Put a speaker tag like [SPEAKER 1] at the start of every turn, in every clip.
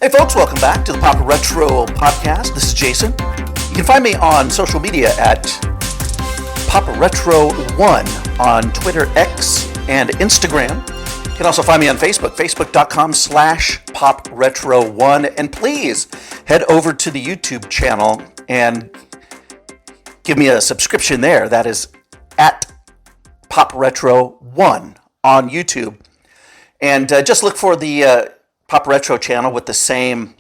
[SPEAKER 1] Hey folks, welcome back to the Pop Retro Podcast. This is Jason. You can find me on social media at PopRetro1 on Twitter, X, and Instagram. You can also find me on Facebook, facebook.com/PopRetro1. And please head over to the YouTube channel and give me a subscription there. That is at PopRetro1 on YouTube. And just look for the Pop Retro channel with the same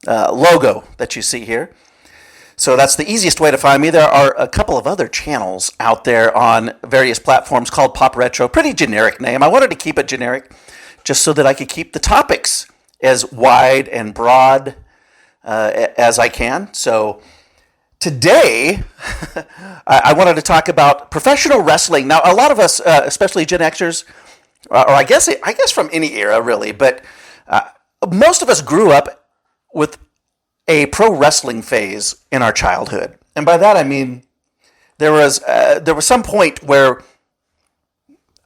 [SPEAKER 1] logo that you see here. So that's the easiest way to find me. There are a couple of other channels out there on various platforms called Pop Retro. Pretty generic name. I wanted to keep it generic just so that I could keep the topics as wide and broad as I can. So today, I wanted to talk about professional wrestling. Now, a lot of us, especially Gen Xers, or I guess from any era, really, but most of us grew up with a pro wrestling phase in our childhood. And by that, I mean, there was some point where,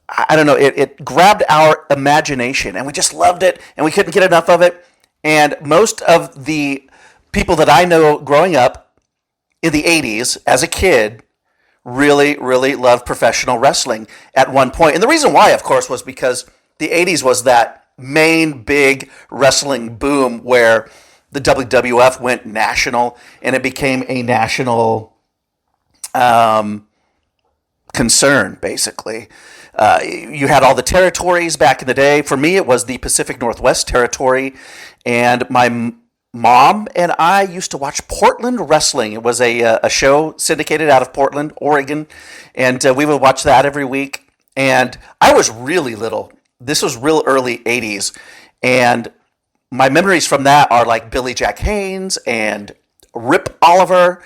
[SPEAKER 1] I don't know, it grabbed our imagination, and we just loved it, and we couldn't get enough of it. And most of the people that I know growing up in the 80s as a kid really, really loved professional wrestling at one point. And the reason why, of course, was because the 80s was that main big wrestling boom where the WWF went national and it became a national concern, basically. You had all the territories back in the day. For me, it was the Pacific Northwest territory, and my Mom and I used to watch Portland Wrestling. It was a show syndicated out of Portland, Oregon, and we would watch that every week. And I was really little. This was real early 80s, and my memories from that are like Billy Jack Haynes and Rip Oliver,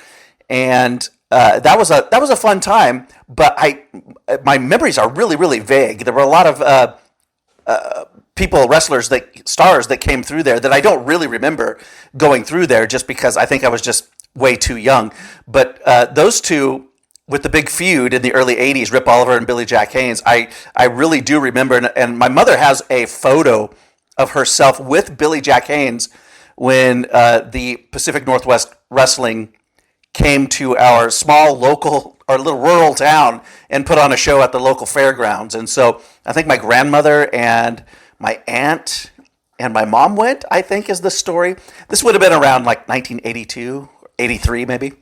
[SPEAKER 1] and that was a fun time. But my memories are really, really vague. There were a lot of stars that came through there that I don't really remember going through there, just because I think I was just way too young. But those two with the big feud in the early 80s, Rip Oliver and Billy Jack Haynes, I really do remember. And my mother has a photo of herself with Billy Jack Haynes when the Pacific Northwest Wrestling came to our little rural town and put on a show at the local fairgrounds. And so I think my grandmother and my aunt and my mom went, I think, is the story. This would have been around like 1982, 83 maybe.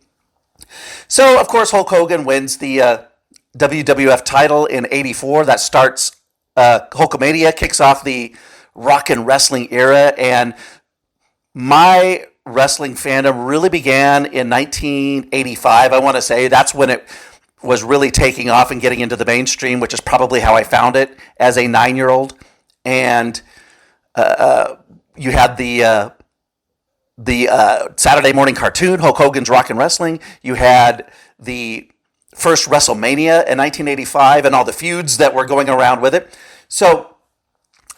[SPEAKER 1] So, of course, Hulk Hogan wins the WWF title in 84. That starts Hulkamania, kicks off the rock and wrestling era. And my wrestling fandom really began in 1985, I want to say. That's when it was really taking off and getting into the mainstream, which is probably how I found it as a 9-year-old. And you had the Saturday morning cartoon, Hulk Hogan's Rockin' Wrestling. You had the first WrestleMania in 1985 and all the feuds that were going around with it. So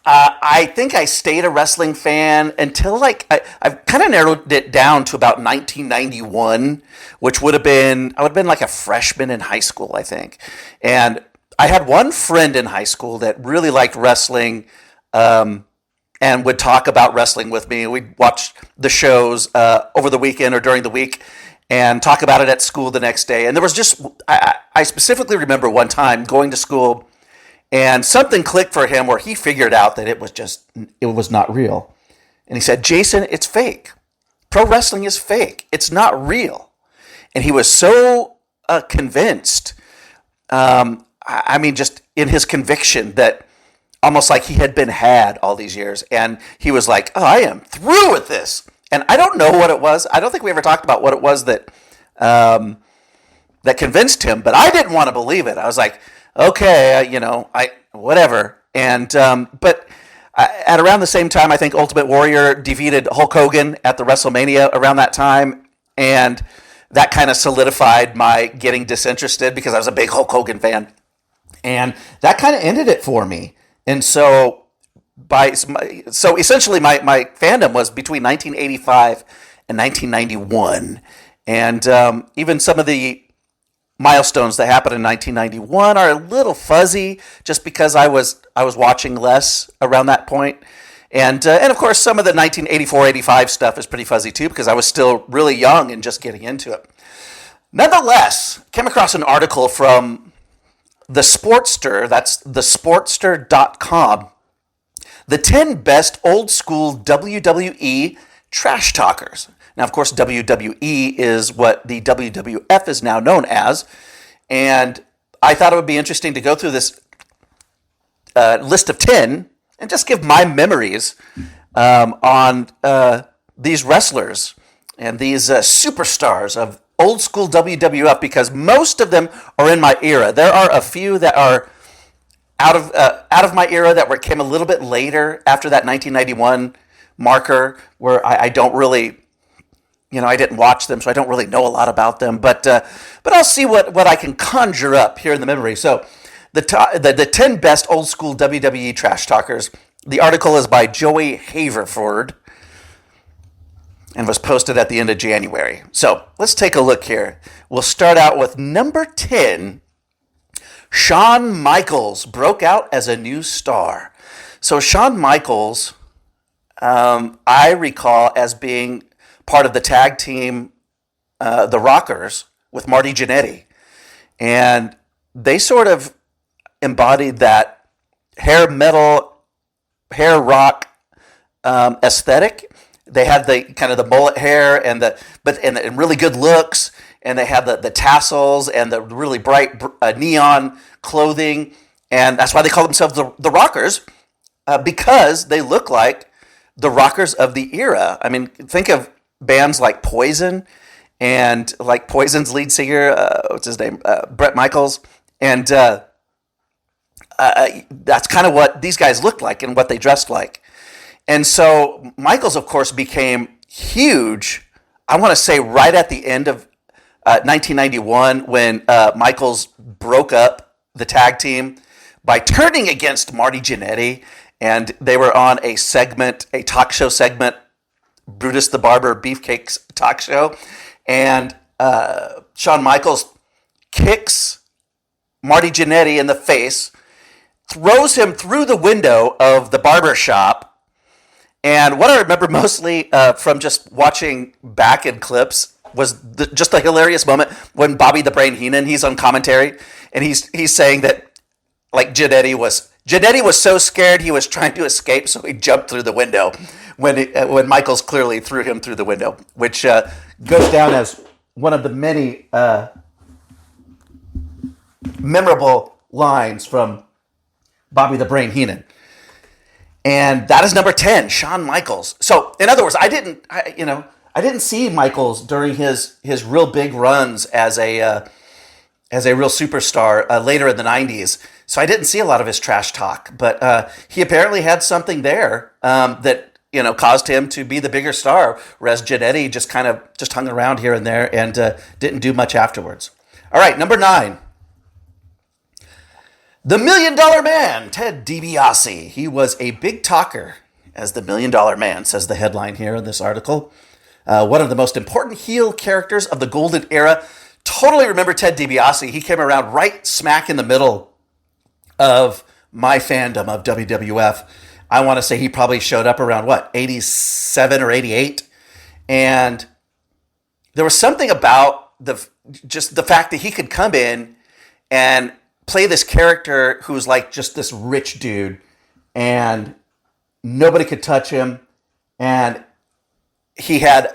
[SPEAKER 1] I think I stayed a wrestling fan until I've kind of narrowed it down to about 1991, which I would have been like a freshman in high school, I think. And I had one friend in high school that really liked wrestling, and would talk about wrestling with me. We'd watch the shows over the weekend or during the week and talk about it at school the next day. And there was just, I specifically remember one time going to school and something clicked for him where he figured out that it was not real. And he said, "Jason, it's fake. Pro wrestling is fake. It's not real." And he was so convinced, just in his conviction that almost like he had been had all these years. And he was like, "Oh, I am through with this." And I don't know what it was. I don't think we ever talked about what it was that convinced him, but I didn't want to believe it. I was like, okay, whatever. And but at around the same time, I think Ultimate Warrior defeated Hulk Hogan at the WrestleMania around that time, and that kind of solidified my getting disinterested because I was a big Hulk Hogan fan, and that kind of ended it for me. And so essentially my fandom was between 1985 and 1991, and even some of the milestones that happened in 1991 are a little fuzzy, just because I was watching less around that point. And of course, some of the 1984-85 stuff is pretty fuzzy too, because I was still really young and just getting into it. Nonetheless, came across an article from the Sportster, that's thesportster.com, the 10 best old school WWE trash talkers. Now, of course, WWE is what the WWF is now known as, and I thought it would be interesting to go through this list of 10 and just give my memories on these wrestlers and these superstars of old school WWF, because most of them are in my era. There are a few that are out of my era that came a little bit later after that 1991 marker, where I don't really, I didn't watch them, so I don't really know a lot about them. But I'll see what I can conjure up here in the memory. So the 10 best old school WWE trash talkers. The article is by Joey Haverford and was posted at the end of January. So let's take a look here. We'll start out with number 10. Shawn Michaels broke out as a new star. So Shawn Michaels, I recall as being part of the tag team, the Rockers, with Marty Jannetty. And they sort of embodied that hair metal, hair rock aesthetic. They had the kind of the mullet hair and really good looks, and they had the tassels and the really bright neon clothing, and that's why they call themselves the Rockers, because they look like the rockers of the era. I mean, think of bands like Poison, and like Poison's lead singer, what's his name, Bret Michaels, and that's kind of what these guys looked like and what they dressed like. And so Michaels, of course, became huge, I want to say right at the end of 1991, when Michaels broke up the tag team by turning against Marty Jannetty, and they were on a talk show segment, Brutus the Barber Beefcake's talk show, and Shawn Michaels kicks Marty Jannetty in the face, throws him through the window of the barber shop. And what I remember mostly from just watching back in clips was just a hilarious moment when Bobby the Brain Heenan, he's on commentary, and he's saying that like Jannetty was so scared he was trying to escape, so he jumped through the window when Michaels clearly threw him through the window, which goes down as one of the many memorable lines from Bobby the Brain Heenan. And that is number 10, Shawn Michaels. So, in other words, I didn't see Michaels during his real big runs as a real superstar later in the 90s. So I didn't see a lot of his trash talk, but he apparently had something there that caused him to be the bigger star, whereas Jannetty just hung around here and there and didn't do much afterwards. All right, number 9. The $1 Million Man, Ted DiBiase. He was a big talker as the $1 Million Man, says the headline here in this article. One of the most important heel characters of the golden era. Totally remember Ted DiBiase. He came around right smack in the middle of my fandom of WWF. I want to say he probably showed up around, 87 or 88? And there was something about the fact that he could come in and play this character who's like just this rich dude, and nobody could touch him, and he had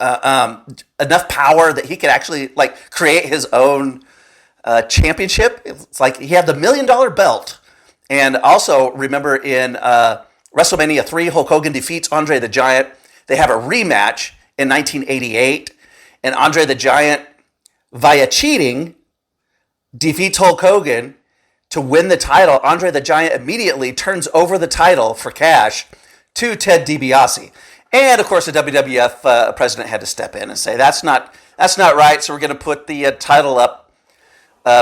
[SPEAKER 1] enough power that he could actually like create his own championship. It's like he had the $1 million belt. And also remember in WrestleMania 3, Hulk Hogan defeats Andre the Giant. They have a rematch in 1988, and Andre the Giant, via cheating, defeats Hulk Hogan to win the title. Andre the Giant immediately turns over the title for cash to Ted DiBiase. And, of course, the WWF president had to step in and say, that's not right, so we're going to put the title up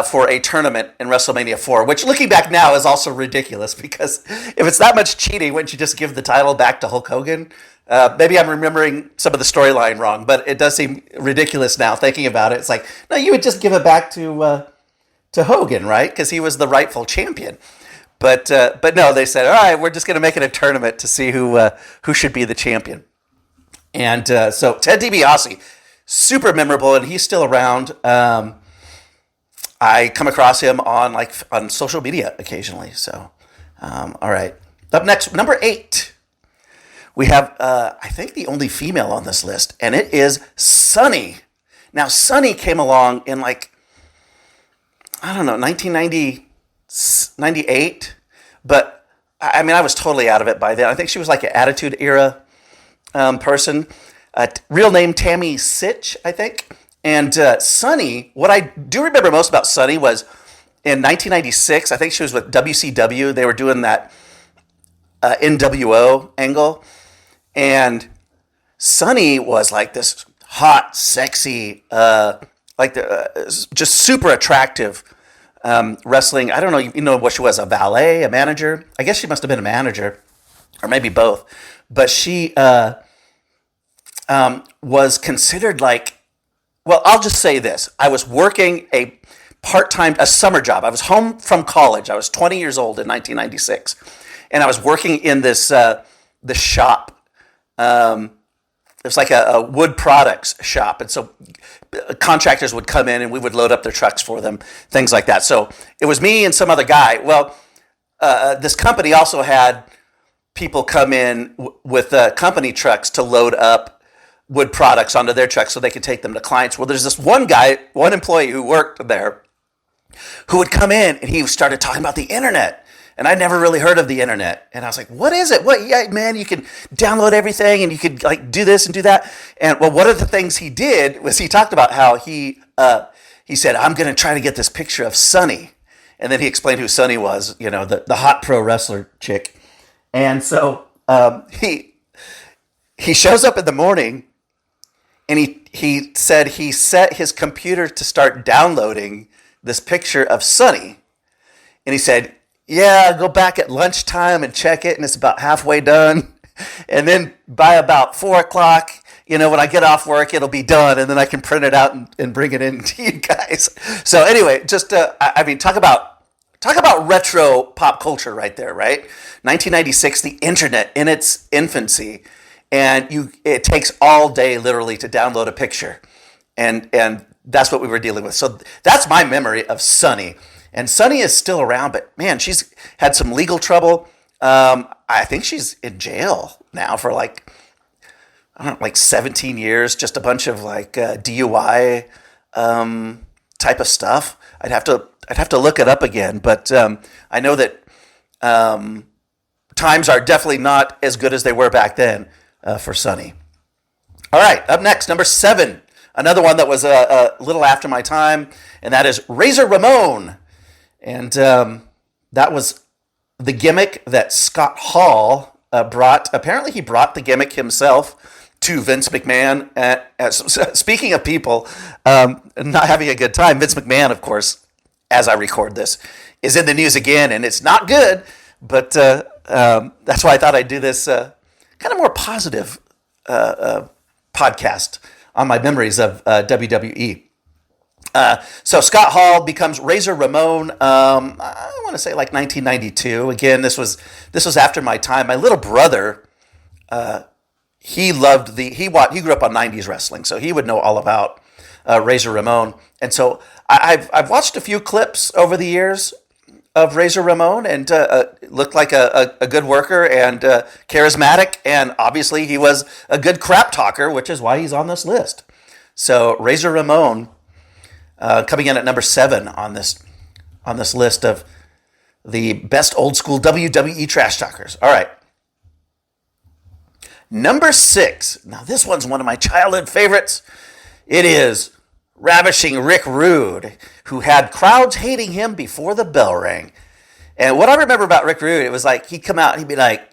[SPEAKER 1] for a tournament in WrestleMania 4, which, looking back now, is also ridiculous, because if it's that much cheating, wouldn't you just give the title back to Hulk Hogan? Maybe I'm remembering some of the storyline wrong, but it does seem ridiculous now, thinking about it. It's like, no, you would just give it back to Hogan, right? Because he was the rightful champion. But no, they said, all right, we're just going to make it a tournament to see who should be the champion. And so Ted DiBiase, super memorable, and he's still around. I come across him on social media occasionally. So, all right. Up next, number 8, we have I think the only female on this list, and it is Sunny. Now, Sunny came along in 1998, but I mean, I was totally out of it by then. I think she was like an Attitude Era person. Real name Tammy Sitch, I think. And Sunny, what I do remember most about Sunny was in 1996, I think she was with WCW. They were doing that NWO angle. And Sunny was like this hot, sexy, just super attractive wrestling. I don't know, you know what she was, a valet, a manager? I guess she must have been a manager, or maybe both. But she was considered well, I'll just say this. I was working a summer job. I was home from college. I was 20 years old in 1996. And I was working in this shop. It was like a wood products shop. And so contractors would come in and we would load up their trucks for them, things like that. So it was me and some other guy. Well, this company also had people come in with company trucks to load up wood products onto their trucks so they could take them to clients. Well, there's this one employee who worked there who would come in and he started talking about the internet. And I'd never really heard of the internet. And I was like, what is it? Yeah, man, you can download everything and you could do this and do that. And well, one of the things he did was he talked about how he said, I'm going to try to get this picture of Sunny. And then he explained who Sunny was, the hot pro wrestler chick. And so he shows up in the morning and he said he set his computer to start downloading this picture of Sunny. And he said, yeah, go back at lunchtime and check it, and it's about halfway done. And then by about 4 o'clock, when I get off work, it'll be done, and then I can print it out and bring it in to you guys. So anyway, just talk about retro pop culture right there, right? 1996, the internet in its infancy, and it takes all day literally to download a picture, and that's what we were dealing with. So that's my memory of Sunny. And Sunny is still around, but man, she's had some legal trouble. I think she's in jail now for 17 years, just a bunch of DUI type of stuff. I'd have to look it up again, but I know that times are definitely not as good as they were back then for Sunny. All right, up next, number 7, another one that was a little after my time, and that is Razor Ramon. And that was the gimmick that Scott Hall brought. Apparently, he brought the gimmick himself to Vince McMahon. Speaking of people not having a good time, Vince McMahon, of course, as I record this, is in the news again, and it's not good. But that's why I thought I'd do this kind of more positive podcast on my memories of WWE. So Scott Hall becomes Razor Ramon. I want to say 1992. Again, this was after my time. My little brother, he grew up on 90s wrestling, so he would know all about Razor Ramon. And so I've watched a few clips over the years of Razor Ramon, and looked like a good worker and charismatic, and obviously he was a good crap talker, which is why he's on this list. So Razor Ramon. Coming in at number 7 on this list of the best old school WWE trash talkers. All right. Number 6. Now this one's one of my childhood favorites. It is Ravishing Rick Rude, who had crowds hating him before the bell rang. And what I remember about Rick Rude, it was he'd come out and he'd be like,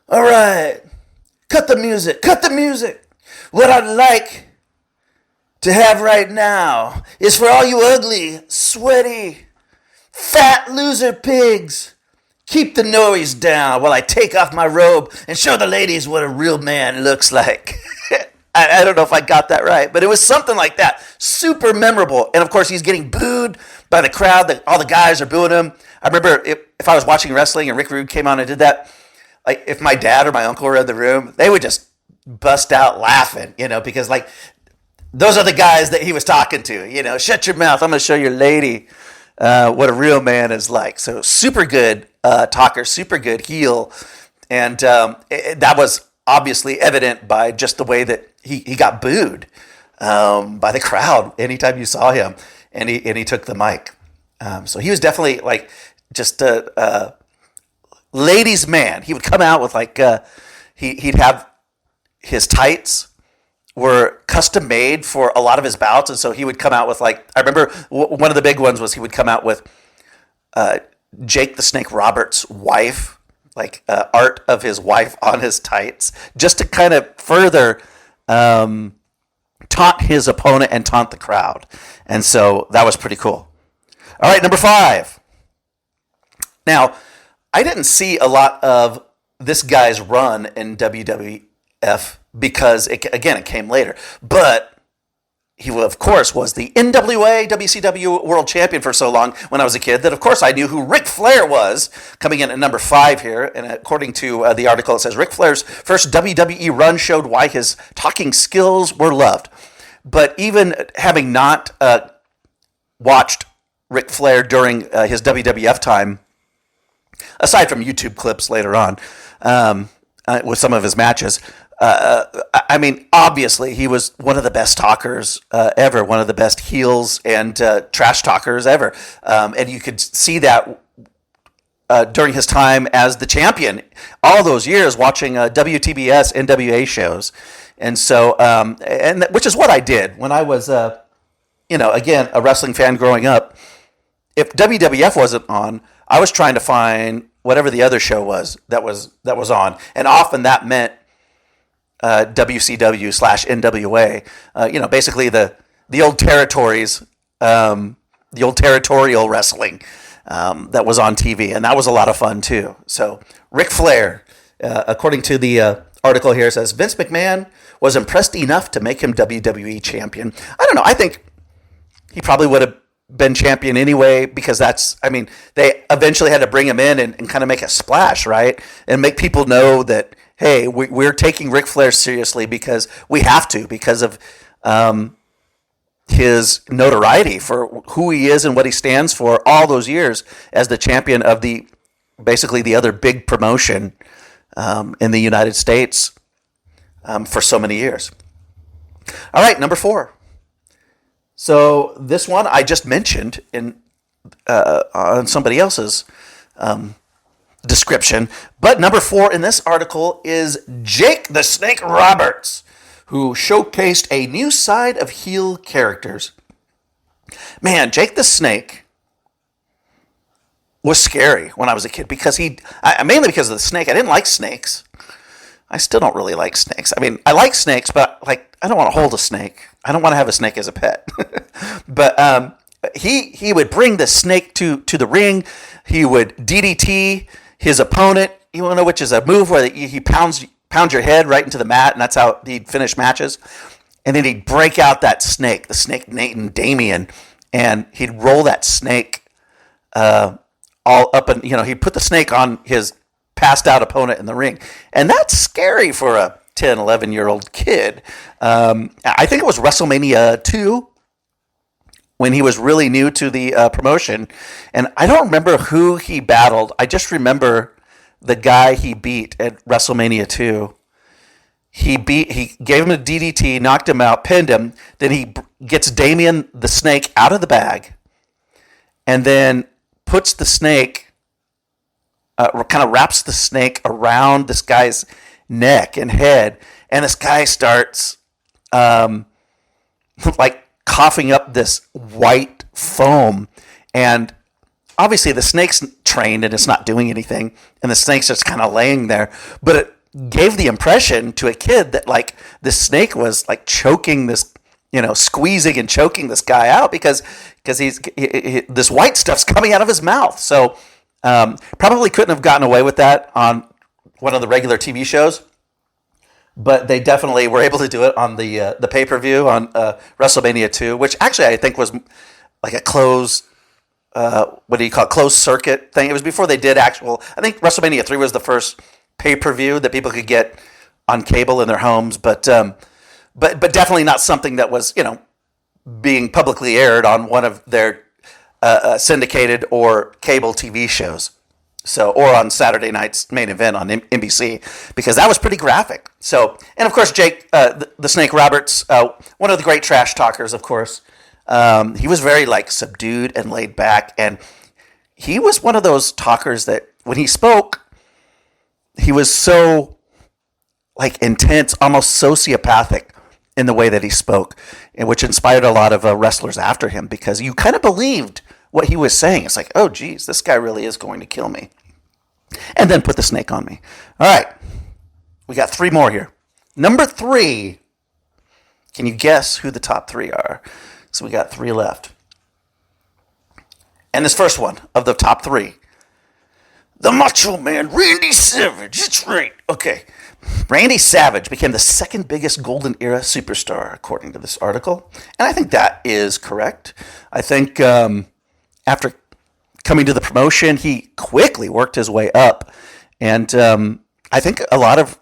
[SPEAKER 1] all right, cut the music. What I'd like to have right now is for all you ugly, sweaty, fat loser pigs. Keep the noise down while I take off my robe and show the ladies what a real man looks like. I don't know if I got that right, but it was something like that. Super memorable. And of course, he's getting booed by the crowd. All the guys are booing him. I remember if I was watching wrestling and Rick Rude came on and did that, like if my dad or my uncle were in the room, they would just bust out laughing, because like those are the guys that he was talking to. Shut your mouth. I'm going to show your lady what a real man is like. So super good talker, super good heel. And that was obviously evident by just the way that he got booed by the crowd anytime you saw him and he took the mic. So he was definitely like just a ladies' man. He would come out with like, he'd have his tights were custom made for a lot of his bouts. And so he would come out with like, I remember one of the big ones was he would come out with Jake the Snake Roberts' wife, like art of his wife on his tights, just to kind of further taunt his opponent and taunt the crowd. And so that was pretty cool. All right, number 5. Now, I didn't see a lot of this guy's run in WWF because, it came later. But he, of course, was the NWA WCW World Champion for so long when I was a kid that, of course, I knew who Ric Flair was, coming in at number 5 here. And according to the article, it says Ric Flair's first WWE run showed why his talking skills were loved. But even having not watched Ric Flair during his WWF time, aside from YouTube clips later on with some of his matches, I mean, obviously, he was one of the best talkers ever, one of the best heels and trash talkers ever. And you could see that during his time as the champion, all those years watching WTBS, NWA shows. And so, which is what I did when I was, again, a wrestling fan growing up. If WWF wasn't on, I was trying to find whatever the other show was that was on. And often that meant WCW/NWA, basically the old territories, the old territorial wrestling that was on TV, and that was a lot of fun too. So Ric Flair, according to the article here, says Vince McMahon was impressed enough to make him WWE champion. I don't know. I think he probably would have been champion anyway because they eventually had to bring him in and kind of make a splash, right, and make people know that, hey, we're taking Ric Flair seriously because we have to, because of his notoriety for who he is and what he stands for all those years as the champion of basically the other big promotion in the United States for so many years. All right, number 4. So this one I just mentioned on somebody else's description. But number 4 in this article is Jake the Snake Roberts, who showcased a new side of heel characters. Man, Jake the Snake was scary when I was a kid because mainly because of the snake. I didn't like snakes. I still don't really like snakes. I mean, I like snakes, but I don't want to hold a snake. I don't want to have a snake as a pet. But he would bring the snake to the ring. He would DDT his opponent, which is a move where he pounds your head right into the mat, and that's how he'd finish matches. And then he'd break out that snake, the snake Nathan Damien, and he'd roll that snake all up, and he'd put the snake on his passed out opponent in the ring, and that's scary for a 10, 11-year-old kid. I think it was WrestleMania 2 when he was really new to the promotion. And I don't remember who he battled. I just remember the guy he beat at WrestleMania 2. He gave him a DDT, knocked him out, pinned him. Then he gets Damien the Snake out of the bag and then puts the snake, kind of wraps the snake around this guy's neck and head. And this guy starts coughing up this white foam, and obviously the snake's trained and it's not doing anything, and the snake's just kind of laying there, but it gave the impression to a kid that this snake was choking this, squeezing and choking this guy out because this white stuff's coming out of his mouth. So probably couldn't have gotten away with that on one of the regular TV shows, but they definitely were able to do it on the pay-per-view on WrestleMania 2, which actually I think was like a closed what do you call it, closed circuit thing. It was before they did actual. I think WrestleMania 3 was the first pay-per-view that people could get on cable in their homes, but definitely not something that was being publicly aired on one of their syndicated or cable TV shows. So, or on Saturday night's main event on NBC, because that was pretty graphic. So, and of course, Jake, the Snake Roberts, one of the great trash talkers, of course, he was very subdued and laid back, and he was one of those talkers that when he spoke, he was so intense, almost sociopathic in the way that he spoke, and which inspired a lot of wrestlers after him, because you kind of believed what he was saying. It's like, oh, geez, this guy really is going to kill me. And then put the snake on me. All right. We got 3 more here. Number 3. Can you guess who the top 3 are? So we got 3 left. And this first one of the top 3. The Macho Man, Randy Savage. That's right. Okay. Randy Savage became the second biggest Golden Era superstar, according to this article. And I think that is correct. I think after coming to the promotion, he quickly worked his way up. And I think a lot of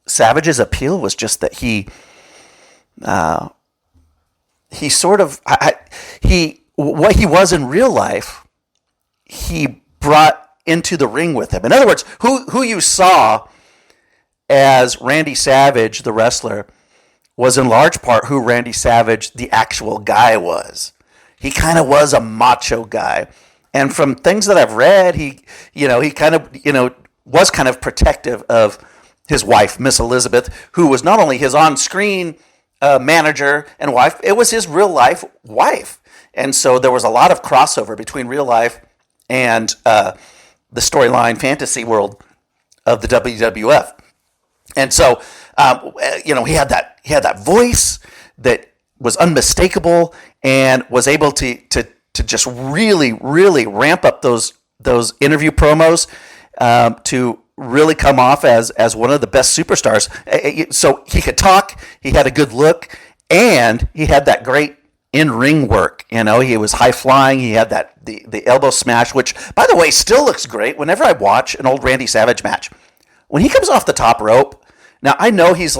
[SPEAKER 1] Savage's appeal was just that he sort of, what he was in real life, he brought into the ring with him. In other words, who you saw as Randy Savage, the wrestler, was in large part who Randy Savage, the actual guy, was. He kind of was a macho guy. And from things that I've read, he kind of, was kind of protective of his wife, Miss Elizabeth, who was not only his on-screen manager and wife, it was his real-life wife. And so there was a lot of crossover between real life and the storyline fantasy world of the WWF. And so, he had that voice that was unmistakable and was able to just really, really ramp up those interview promos to really come off as one of the best superstars. So he could talk, he had a good look, and he had that great in-ring work. He was high-flying, he had the elbow smash, which, by the way, still looks great whenever I watch an old Randy Savage match. When he comes off the top rope, now I know he's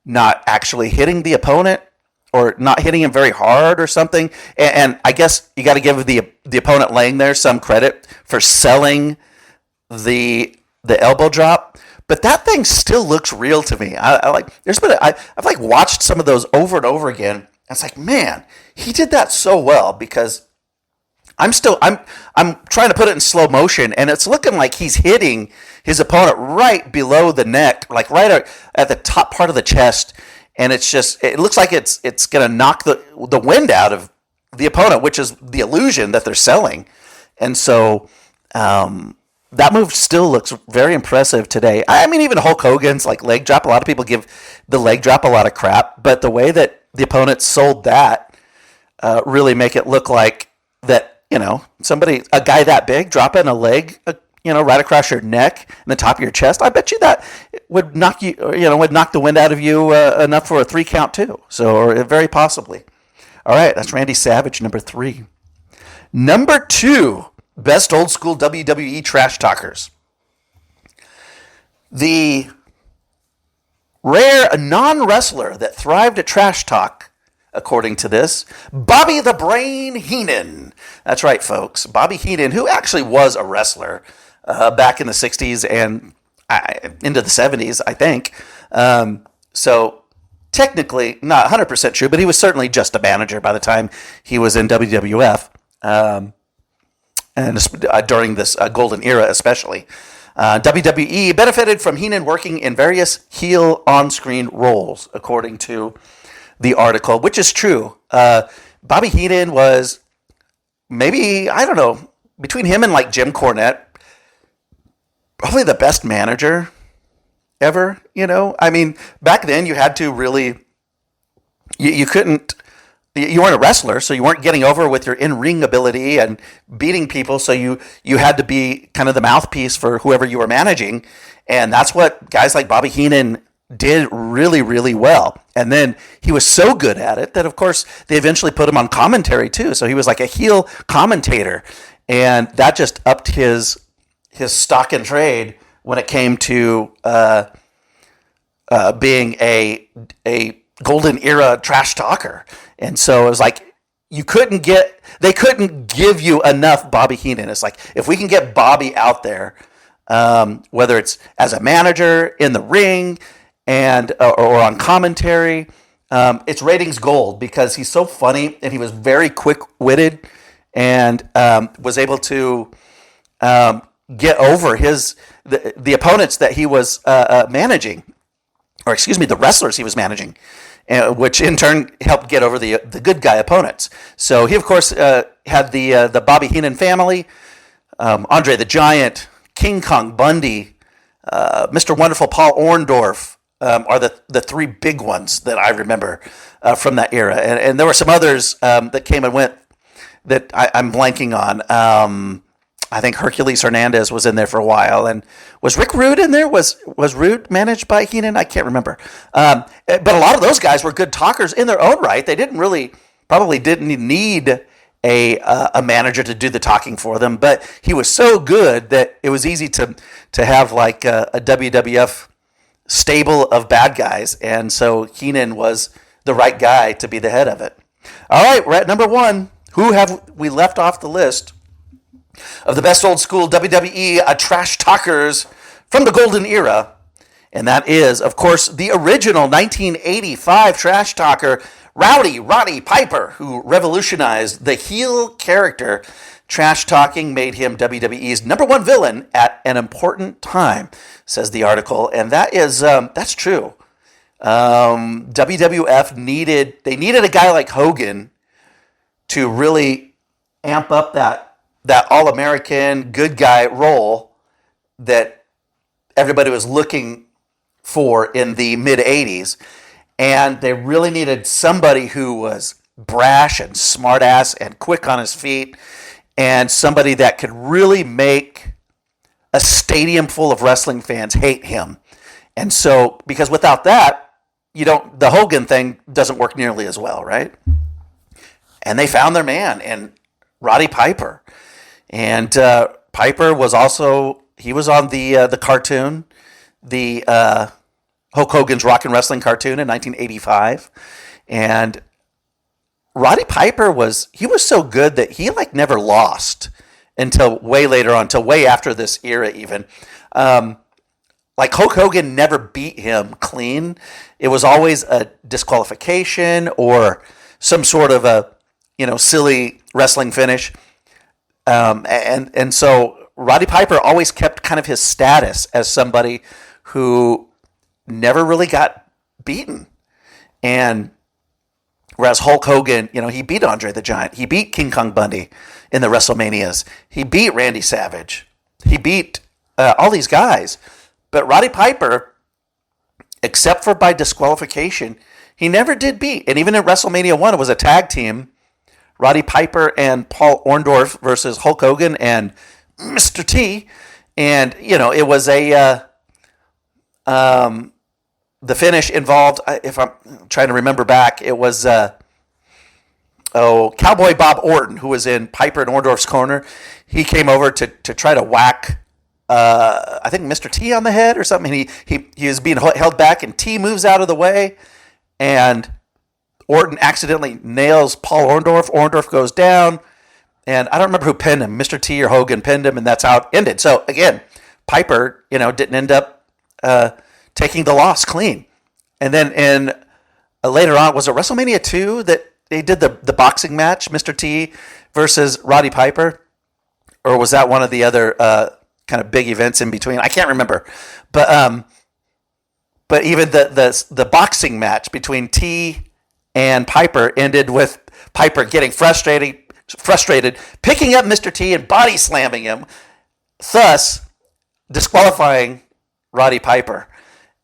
[SPEAKER 1] not actually hitting the opponent, or not hitting him very hard or something. And I guess you got to give the opponent laying there some credit for selling the elbow drop. But that thing still looks real to me. I've watched some of those over and over again. And it's like, man, he did that so well, because I'm trying to put it in slow motion, and it's looking like he's hitting his opponent right below the neck, right at the top part of the chest. And it looks like it's going to knock the wind out of the opponent, which is the illusion that they're selling. And so that move still looks very impressive today. I mean, even Hulk Hogan's leg drop, a lot of people give the leg drop a lot of crap, but the way that the opponent sold that really make it look like that, a guy that big dropping a leg, right across your neck and the top of your chest, I bet you that would knock would knock the wind out of you enough for a 3 count too. So, or very possibly. All right, that's Randy Savage, number 3. Number 2, best old school WWE trash talkers. The rare non-wrestler that thrived at trash talk, according to this, Bobby the Brain Heenan. That's right, folks. Bobby Heenan, who actually was a wrestler back in the 60s and into the 70s, I think. So technically not 100% true, but he was certainly just a manager by the time he was in WWF, and during this golden era especially. WWE benefited from Heenan working in various heel on-screen roles, according to the article, which is true. Bobby Heenan was maybe, I don't know, between him and Jim Cornette, probably the best manager ever. I mean, back then you had to really, you couldn't, you weren't a wrestler, so you weren't getting over with your in-ring ability and beating people, so you had to be kind of the mouthpiece for whoever you were managing. And that's what guys like Bobby Heenan did really, really well. And then he was so good at it that, of course, they eventually put him on commentary too. So he was like a heel commentator, and that just upped his stock in trade when it came to being a golden era trash talker. And so it was like they couldn't give you enough Bobby Heenan. It's like, if we can get Bobby out there, whether it's as a manager in the ring and or on commentary, it's ratings gold, because he's so funny and he was very quick-witted and was able to get over the opponents that he was managing, or excuse me, the wrestlers he was managing, which in turn helped get over the good guy opponents. So he, of course, had the Bobby Heenan family, Andre the Giant, King Kong Bundy, Mr. Wonderful Paul Orndorff, are the three big ones that I remember from that era. And there were some others that came and went that I'm blanking on. I think Hercules Hernandez was in there for a while. And was Rick Rude in there? Was Rude managed by Heenan? I can't remember. But a lot of those guys were good talkers in their own right. They probably didn't need a manager to do the talking for them, but he was so good that it was easy to have like a WWF stable of bad guys, and so Heenan was the right guy to be the head of it. All right, we're at number 1. Who have we left off the list of the best old school WWE trash talkers from the golden era? And that is, of course, the original 1985 trash talker, Rowdy Roddy Piper, who revolutionized the heel character. Trash talking made him WWE's number 1 villain at an important time, says the article, and that's true. WWF needed a guy like Hogan to really amp up that all-American good guy role that everybody was looking for in the mid-'80s. And they really needed somebody who was brash and smartass and quick on his feet, and somebody that could really make a stadium full of wrestling fans hate him. And so, because without that, the Hogan thing doesn't work nearly as well, right? And they found their man in Roddy Piper. And Piper was he was on the cartoon, the Hulk Hogan's Rockin' Wrestling cartoon in 1985. And Roddy Piper was so good that he never lost until way later on, until way after this era even. Hulk Hogan never beat him clean. It was always a disqualification or some sort of a silly wrestling finish. And so Roddy Piper always kept kind of his status as somebody who never really got beaten. And whereas Hulk Hogan, he beat Andre the Giant. He beat King Kong Bundy in the WrestleManias. He beat Randy Savage. He beat all these guys. But Roddy Piper, except for by disqualification, he never did beat. And even in WrestleMania 1, it was a tag team. Roddy Piper and Paul Orndorff versus Hulk Hogan and Mr. T. And, it was the finish involved, if I'm trying to remember back, it was Cowboy Bob Orton, who was in Piper and Orndorff's corner. He came over to try to whack, I think, Mr. T on the head or something. He was being held back, and T moves out of the way, and Orton accidentally nails Paul Orndorff. Orndorff goes down, and I don't remember who pinned him, Mr. T or Hogan pinned him, and that's how it ended. So, again, Piper, didn't end up taking the loss clean. And then later on, was it WrestleMania 2 that they did the boxing match, Mr. T versus Roddy Piper? Or was that one of the other kind of big events in between? I can't remember. But even the boxing match between T and Piper ended with Piper getting frustrated, picking up Mr. T and body slamming him, thus disqualifying Roddy Piper.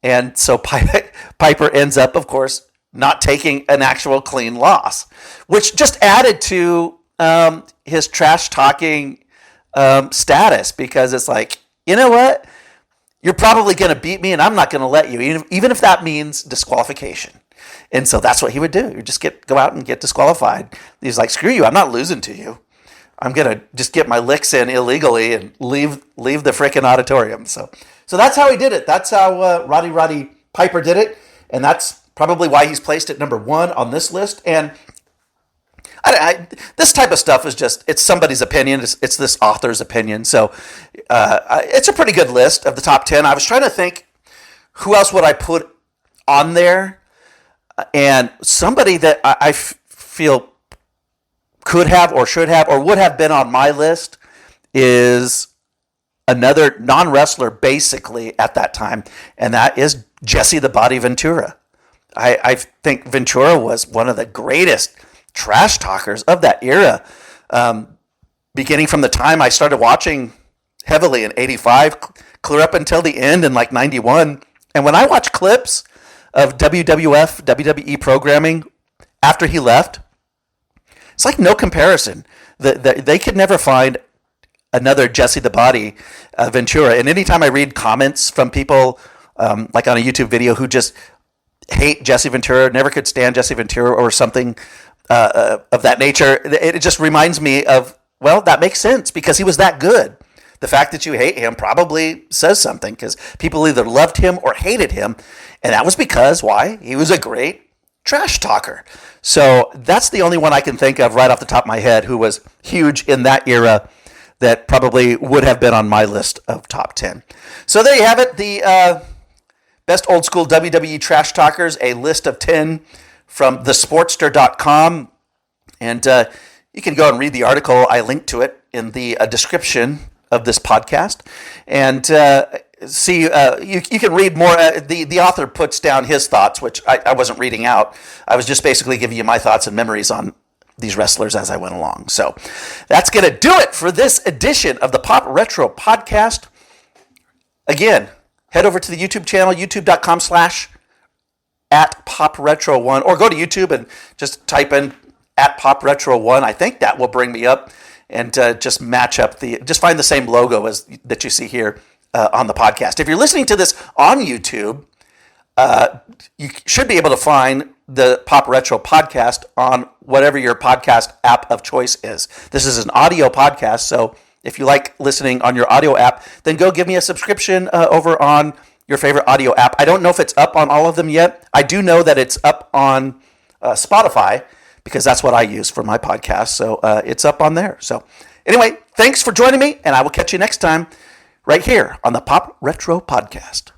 [SPEAKER 1] And so Piper ends up, of course, not taking an actual clean loss, which just added to his trash talking status, because it's like, you know what? you're probably going to beat me and I'm not going to let you, even if that means disqualification. And so that's what he would do. He would just go out and get disqualified. He's like, screw you, I'm not losing to you. I'm going to just get my licks in illegally and leave the frickin' auditorium. So that's how he did it. That's how Roddy Piper did it. And that's probably why he's placed at number 1 on this list. And this type of stuff is it's somebody's opinion. It's this author's opinion. So it's a pretty good list of the top 10. I was trying to think who else would I put on there. And somebody that I feel could have or should have or would have been on my list is another non-wrestler basically at that time, and that is Jesse the Body Ventura. I think Ventura was one of the greatest trash talkers of that era, beginning from the time I started watching heavily in 85, clear up until the end in like 91. And when I watch clips of WWF, WWE programming after he left, it's like no comparison. They could never find another Jesse the Body Ventura. And anytime I read comments from people, like on a YouTube video, who just hate Jesse Ventura, never could stand Jesse Ventura or something of that nature, it just reminds me of, well, that makes sense because he was that good. The fact that you hate him probably says something because people either loved him or hated him. And that was because, why? He was a great trash talker. So that's the only one I can think of right off the top of my head who was huge in that era that probably would have been on my list of top 10. So there you have it, the best old school WWE trash talkers, a list of 10 from thesportster.com. And you can go and read the article. I linked to it in the description of this podcast. And see, you can read more. The author puts down his thoughts, which I wasn't reading out. I was just basically giving you my thoughts and memories on these wrestlers as I went along. So that's going to do it for this edition of the Pop Retro Podcast. Again, head over to the YouTube channel, youtube.com/@PopRetro1, or go to YouTube and just type in @PopRetro1. I think that will bring me up, and just match up just find the same logo as that you see here on the podcast. If you're listening to this on YouTube, you should be able to find the Pop Retro Podcast on whatever your podcast app of choice is. This is an audio podcast, so if you like listening on your audio app, then go give me a subscription over on your favorite audio app. I don't know if it's up on all of them yet. I do know that it's up on Spotify because that's what I use for my podcast, so it's up on there. So anyway, thanks for joining me, and I will catch you next time right here on the Pop Retro Podcast.